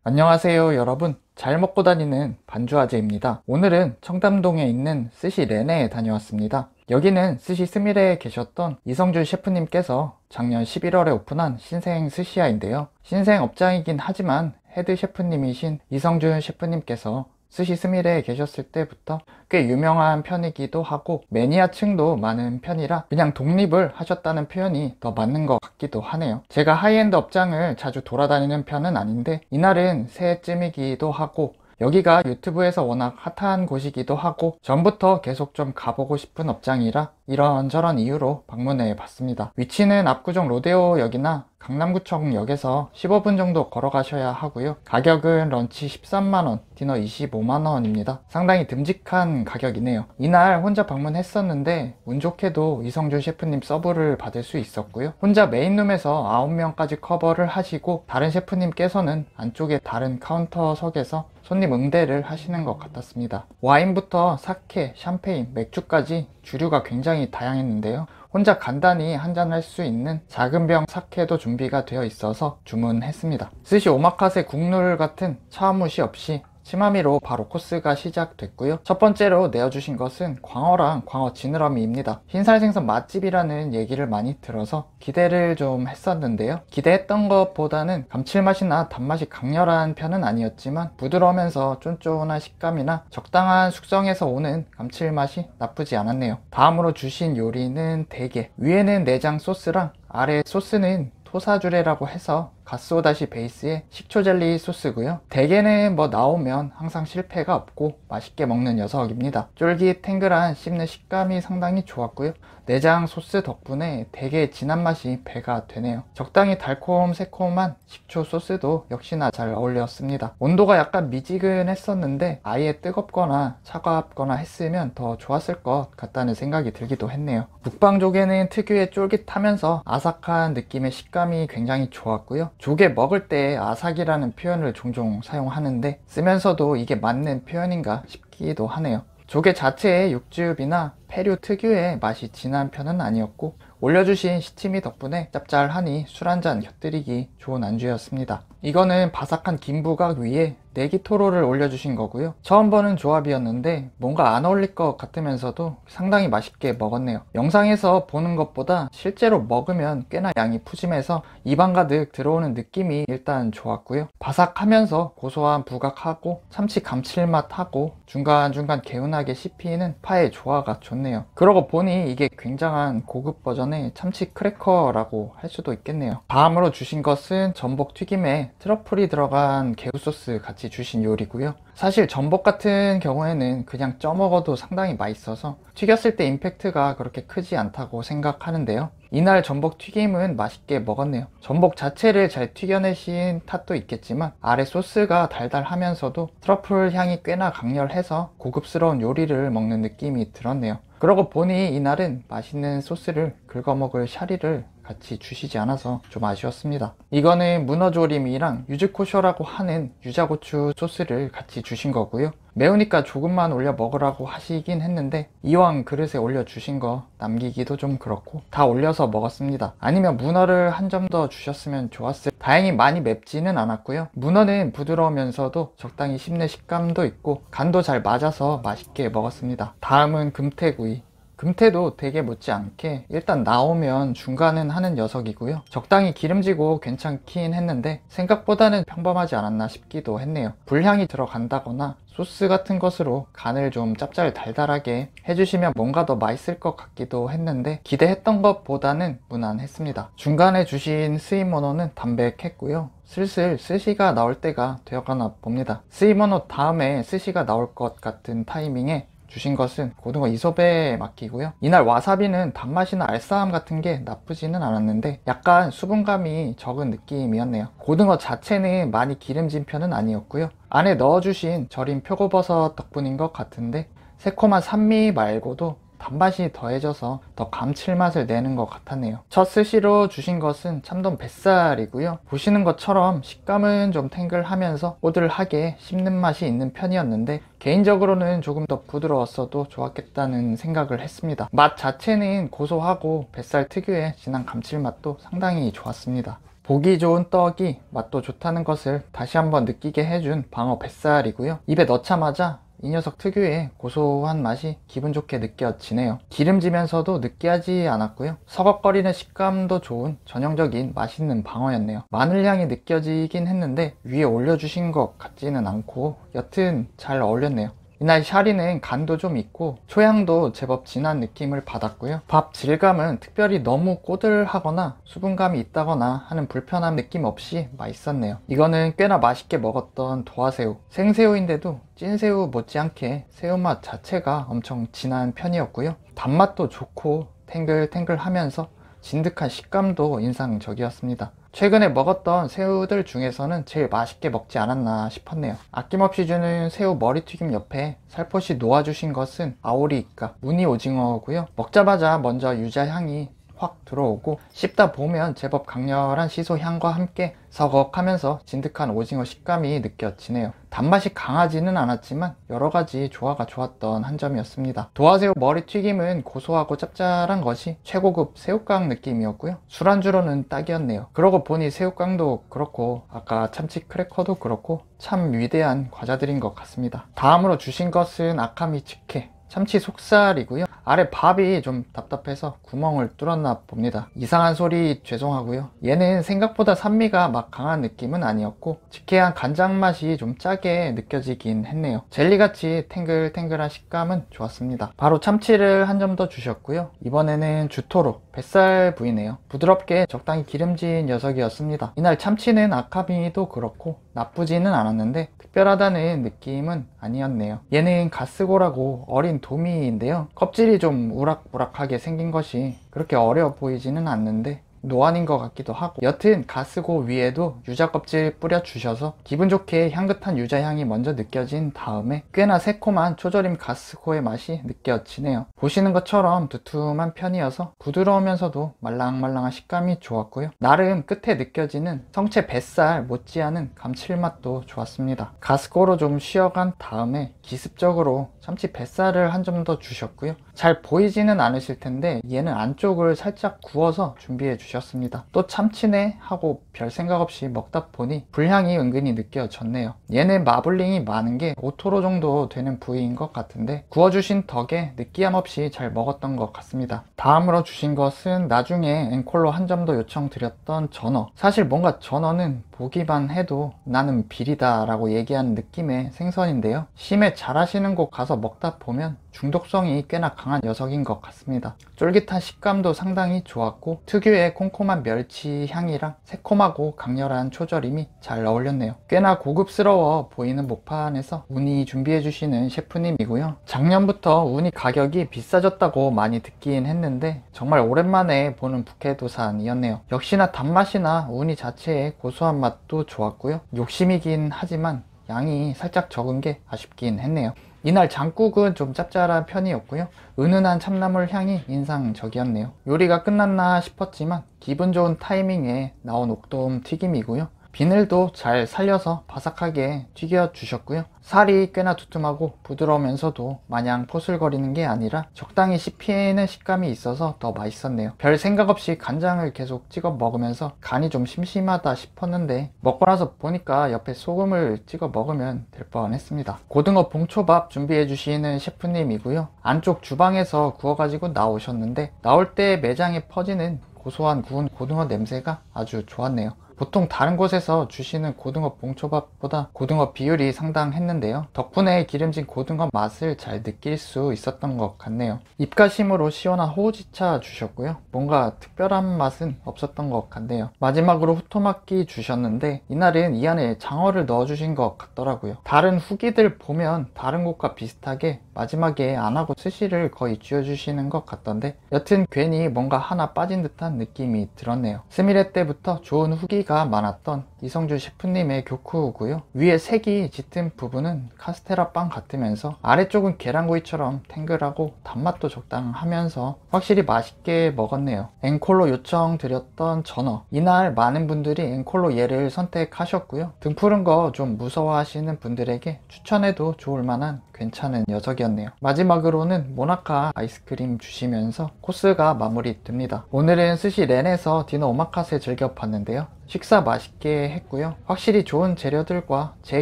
안녕하세요 여러분, 잘 먹고 다니는 반주아재입니다. 오늘은 청담동에 있는 스시 레네에 다녀왔습니다. 여기는 스시 스미레에 계셨던 이성준 셰프님께서 작년 11월에 오픈한 신생 스시야인데요. 신생 업장이긴 하지만 헤드 셰프님이신 이성준 셰프님께서 스시 스미레에 계셨을 때부터 꽤 유명한 편이기도 하고 매니아층도 많은 편이라 그냥 독립을 하셨다는 표현이 더 맞는 것 같기도 하네요. 제가 하이엔드 업장을 자주 돌아다니는 편은 아닌데 이날은 새해쯤이기도 하고 여기가 유튜브에서 워낙 핫한 곳이기도 하고 전부터 계속 좀 가보고 싶은 업장이라 이런저런 이유로 방문해 봤습니다. 위치는 압구정 로데오역이나 강남구청역에서 15분 정도 걸어가셔야 하고요. 가격은 런치 13만원, 디너 25만원입니다. 상당히 듬직한 가격이네요. 이날 혼자 방문했었는데 운 좋게도 이성준 셰프님 서브를 받을 수 있었고요. 혼자 메인룸에서 9명까지 커버를 하시고 다른 셰프님께서는 안쪽에 다른 카운터석에서 손님 응대를 하시는 것 같았습니다. 와인부터 사케, 샴페인, 맥주까지 주류가 굉장히 다양했는데요. 혼자 간단히 한잔할 수 있는 작은 병 사케도 준비가 되어 있어서 주문했습니다. 스시 오마카세 국룰 같은 차무시 없이 치마미로 바로 코스가 시작됐고요. 첫 번째로 내어주신 것은 광어랑 광어 지느러미입니다. 흰살생선 맛집이라는 얘기를 많이 들어서 기대를 좀 했었는데요. 기대했던 것보다는 감칠맛이나 단맛이 강렬한 편은 아니었지만 부드러우면서 쫀쫀한 식감이나 적당한 숙성에서 오는 감칠맛이 나쁘지 않았네요. 다음으로 주신 요리는 대게, 위에는 내장 소스랑 아래 소스는 토사주레라고 해서 가스오다시 베이스의 식초젤리 소스고요. 대게는 나오면 항상 실패가 없고 맛있게 먹는 녀석입니다. 쫄깃탱글한 씹는 식감이 상당히 좋았고요. 내장 소스 덕분에 되게 진한 맛이 배가 되네요. 적당히 달콤 새콤한 식초 소스도 역시나 잘 어울렸습니다. 온도가 약간 미지근했었는데 아예 뜨겁거나 차갑거나 했으면 더 좋았을 것 같다는 생각이 들기도 했네요. 묵방조개는 특유의 쫄깃하면서 아삭한 느낌의 식감이 굉장히 좋았고요. 조개 먹을 때 아삭이라는 표현을 종종 사용하는데 쓰면서도 이게 맞는 표현인가 싶기도 하네요. 조개 자체의 육즙이나 페류 특유의 맛이 진한 편은 아니었고 올려주신 시치미 덕분에 짭짤하니 술 한잔 곁들이기 좋은 안주였습니다. 이거는 바삭한 김부각 위에 네기토로를 올려주신 거고요. 처음 보는 조합이었는데 뭔가 안 어울릴 것 같으면서도 상당히 맛있게 먹었네요. 영상에서 보는 것보다 실제로 먹으면 꽤나 양이 푸짐해서 입안 가득 들어오는 느낌이 일단 좋았고요. 바삭하면서 고소한 부각하고 참치 감칠맛하고 중간중간 개운하게 씹히는 파의 조화가 좋네요. 그러고 보니 이게 굉장한 고급 버전의 참치 크래커라고 할 수도 있겠네요. 다음으로 주신 것은 전복 튀김에 트러플이 들어간 개우소스 같이 주신 요리고요. 사실 전복 같은 경우에는 그냥 쪄 먹어도 상당히 맛있어서 튀겼을 때 임팩트가 그렇게 크지 않다고 생각하는데요. 이날 전복 튀김은 맛있게 먹었네요. 전복 자체를 잘 튀겨내신 탓도 있겠지만 아래 소스가 달달하면서도 트러플 향이 꽤나 강렬해서 고급스러운 요리를 먹는 느낌이 들었네요. 그러고 보니 이날은 맛있는 소스를 긁어먹을 샤리를 같이 주시지 않아서 좀 아쉬웠습니다. 이거는 문어조림이랑 유즈코쇼라고 하는 유자고추 소스를 같이 주신 거고요. 매우니까 조금만 올려 먹으라고 하시긴 했는데 이왕 그릇에 올려 주신 거 남기기도 좀 그렇고 다 올려서 먹었습니다. 아니면 문어를 한 점 더 주셨으면 좋았을. 다행히 많이 맵지는 않았고요. 문어는 부드러우면서도 적당히 씹는 식감도 있고 간도 잘 맞아서 맛있게 먹었습니다. 다음은 금태구이. 금태도 되게 못지않게 일단 나오면 중간은 하는 녀석이고요. 적당히 기름지고 괜찮긴 했는데 생각보다는 평범하지 않았나 싶기도 했네요. 불향이 들어간다거나 소스 같은 것으로 간을 좀 짭짤달달하게 해주시면 뭔가 더 맛있을 것 같기도 했는데 기대했던 것보다는 무난했습니다. 중간에 주신 스이모노는 담백했고요. 슬슬 스시가 나올 때가 되어가나 봅니다. 스이모노 다음에 스시가 나올 것 같은 타이밍에 주신 것은 고등어 이소배에 맡기고요. 이날 와사비는 단맛이나 알싸함 같은 게 나쁘지는 않았는데 약간 수분감이 적은 느낌이었네요. 고등어 자체는 많이 기름진 편은 아니었고요. 안에 넣어주신 절인 표고버섯 덕분인 것 같은데 새콤한 산미 말고도 단맛이 더해져서 더 감칠맛을 내는 것 같았네요. 첫 스시로 주신 것은 참돔 뱃살이고요. 보시는 것처럼 식감은 좀 탱글하면서 오들하게 씹는 맛이 있는 편이었는데 개인적으로는 조금 더 부드러웠어도 좋았겠다는 생각을 했습니다. 맛 자체는 고소하고 뱃살 특유의 진한 감칠맛도 상당히 좋았습니다. 보기 좋은 떡이 맛도 좋다는 것을 다시 한번 느끼게 해준 방어 뱃살이고요. 입에 넣자마자 이 녀석 특유의 고소한 맛이 기분 좋게 느껴지네요. 기름지면서도 느끼하지 않았고요. 서걱거리는 식감도 좋은 전형적인 맛있는 방어였네요. 마늘 향이 느껴지긴 했는데 위에 올려주신 것 같지는 않고 여튼 잘 어울렸네요. 이날 샤리는 간도 좀 있고 초향도 제법 진한 느낌을 받았고요. 밥 질감은 특별히 너무 꼬들하거나 수분감이 있다거나 하는 불편함 느낌 없이 맛있었네요. 이거는 꽤나 맛있게 먹었던 도화새우, 생새우인데도 찐새우 못지않게 새우맛 자체가 엄청 진한 편이었고요. 단맛도 좋고 탱글탱글하면서 진득한 식감도 인상적이었습니다. 최근에 먹었던 새우들 중에서는 제일 맛있게 먹지 않았나 싶었네요. 아낌없이 주는 새우 머리튀김 옆에 살포시 놓아주신 것은 아오리이까 무늬 오징어고요. 먹자마자 먼저 유자향이 확 들어오고 씹다 보면 제법 강렬한 시소 향과 함께 서걱하면서 진득한 오징어 식감이 느껴지네요. 단맛이 강하지는 않았지만 여러가지 조화가 좋았던 한 점이었습니다. 도화새우 머리튀김은 고소하고 짭짤한 것이 최고급 새우깡 느낌이었고요. 술안주로는 딱이었네요. 그러고 보니 새우깡도 그렇고 아까 참치 크래커도 그렇고 참 위대한 과자들인 것 같습니다. 다음으로 주신 것은 아카미 츠케 참치 속살이고요. 아래 밥이 좀 답답해서 구멍을 뚫었나 봅니다. 이상한 소리 죄송하고요. 얘는 생각보다 산미가 막 강한 느낌은 아니었고 직해한 간장 맛이 좀 짜게 느껴지긴 했네요. 젤리같이 탱글탱글한 식감은 좋았습니다. 바로 참치를 한 점 더 주셨고요. 이번에는 주토로 뱃살 부위네요. 부드럽게 적당히 기름진 녀석이었습니다. 이날 참치는 아카미도 그렇고 나쁘지는 않았는데 특별하다는 느낌은 아니었네요. 얘는 가스고라고 어린 도미인데요. 껍질이 좀 우락부락하게 생긴 것이 그렇게 어려워 보이지는 않는데 노안인 것 같기도 하고 여튼 가스고 위에도 유자 껍질 뿌려 주셔서 기분 좋게 향긋한 유자 향이 먼저 느껴진 다음에 꽤나 새콤한 초절임 가스고의 맛이 느껴지네요. 보시는 것처럼 두툼한 편이어서 부드러우면서도 말랑말랑한 식감이 좋았고요. 나름 끝에 느껴지는 성체 뱃살 못지않은 감칠맛도 좋았습니다. 가스고로 좀 쉬어간 다음에 기습적으로 참치 뱃살을 한 점 더 주셨고요. 잘 보이지는 않으실 텐데 얘는 안쪽을 살짝 구워서 준비해 주셨습니다. 또 참치네 하고 별 생각 없이 먹다 보니 불향이 은근히 느껴졌네요. 얘는 마블링이 많은 게 5토로 정도 되는 부위인 것 같은데 구워주신 덕에 느끼함 없이 잘 먹었던 것 같습니다. 다음으로 주신 것은 나중에 앵콜로 한 점 더 요청드렸던 전어. 사실 뭔가 전어는 보기만 해도 나는 비리다 라고 얘기하는 느낌의 생선인데요. 심해 잘하시는 곳 가서 먹다 보면 중독성이 꽤나 강한 녀석인 것 같습니다. 쫄깃한 식감도 상당히 좋았고 특유의 콤콤한 멸치 향이랑 새콤하고 강렬한 초절임이 잘 어울렸네요. 꽤나 고급스러워 보이는 목판에서 우니 준비해 주시는 셰프님이고요. 작년부터 우니 가격이 비싸졌다고 많이 듣긴 했는데 정말 오랜만에 보는 북해도산이었네요. 역시나 단맛이나 우니 자체의 고소한 맛도 좋았고요. 욕심이긴 하지만 양이 살짝 적은 게 아쉽긴 했네요. 이날 장국은 좀 짭짤한 편이었고요. 은은한 참나물 향이 인상적이었네요. 요리가 끝났나 싶었지만 기분 좋은 타이밍에 나온 옥돔 튀김이고요. 비늘도 잘 살려서 바삭하게 튀겨 주셨고요. 살이 꽤나 두툼하고 부드러우면서도 마냥 포슬거리는 게 아니라 적당히 씹히는 식감이 있어서 더 맛있었네요. 별 생각 없이 간장을 계속 찍어 먹으면서 간이 좀 심심하다 싶었는데 먹고 나서 보니까 옆에 소금을 찍어 먹으면 될 뻔했습니다. 고등어 봉초밥 준비해 주시는 셰프님이고요. 안쪽 주방에서 구워가지고 나오셨는데 나올 때 매장에 퍼지는 고소한 구운 고등어 냄새가 아주 좋았네요. 보통 다른 곳에서 주시는 고등어 봉초밥보다 고등어 비율이 상당했는데요. 덕분에 기름진 고등어 맛을 잘 느낄 수 있었던 것 같네요. 입가심으로 시원한 호우지차 주셨고요. 뭔가 특별한 맛은 없었던 것 같네요. 마지막으로 후토마키 주셨는데 이날은 이 안에 장어를 넣어주신 것 같더라고요. 다른 후기들 보면 다른 곳과 비슷하게 마지막에 안 하고 스시를 거의 쥐어주시는 것 같던데 여튼 괜히 뭔가 하나 빠진 듯한 느낌이 들었네요. 스미레 때부터 좋은 후기가 많았던 이성준 셰프님의 교쿠고요. 위에 색이 짙은 부분은 카스테라 빵 같으면서 아래쪽은 계란구이처럼 탱글하고 단맛도 적당하면서 확실히 맛있게 먹었네요. 앵콜로 요청드렸던 전어. 이날 많은 분들이 앵콜로 얘를 선택하셨고요. 등 푸른 거 좀 무서워하시는 분들에게 추천해도 좋을 만한 괜찮은 녀석이었네요. 마지막으로는 모나카 아이스크림 주시면서 코스가 마무리됩니다. 오늘은 스시 렌에서 디너 오마카세 즐겨봤는데요. 식사 맛있게 했고요. 확실히 좋은 재료들과 제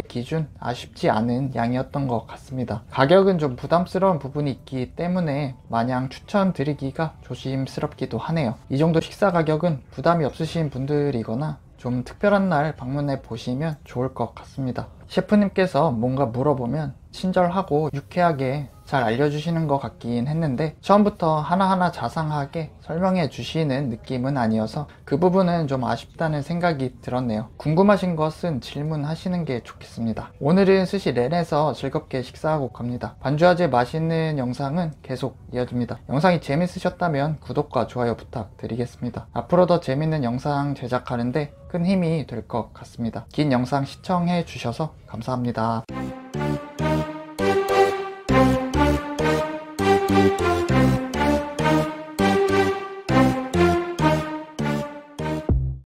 기준 아쉽지 않은 양이었던 것 같습니다. 가격은 좀 부담스러운 부분이 있기 때문에 마냥 추천드리기가 조심스럽기도 하네요. 이 정도 식사 가격은 부담이 없으신 분들이거나 좀 특별한 날 방문해 보시면 좋을 것 같습니다. 셰프님께서 뭔가 물어보면 친절하고 유쾌하게 잘 알려주시는 것 같긴 했는데 처음부터 하나하나 자상하게 설명해 주시는 느낌은 아니어서 그 부분은 좀 아쉽다는 생각이 들었네요. 궁금하신 것은 질문하시는 게 좋겠습니다. 오늘은 스시 렌에서 즐겁게 식사하고 갑니다. 반주하제 맛있는 영상은 계속 이어집니다. 영상이 재밌으셨다면 구독과 좋아요 부탁드리겠습니다. 앞으로 더 재밌는 영상 제작하는데 큰 힘이 될 것 같습니다. 긴 영상 시청해 주셔서 감사합니다.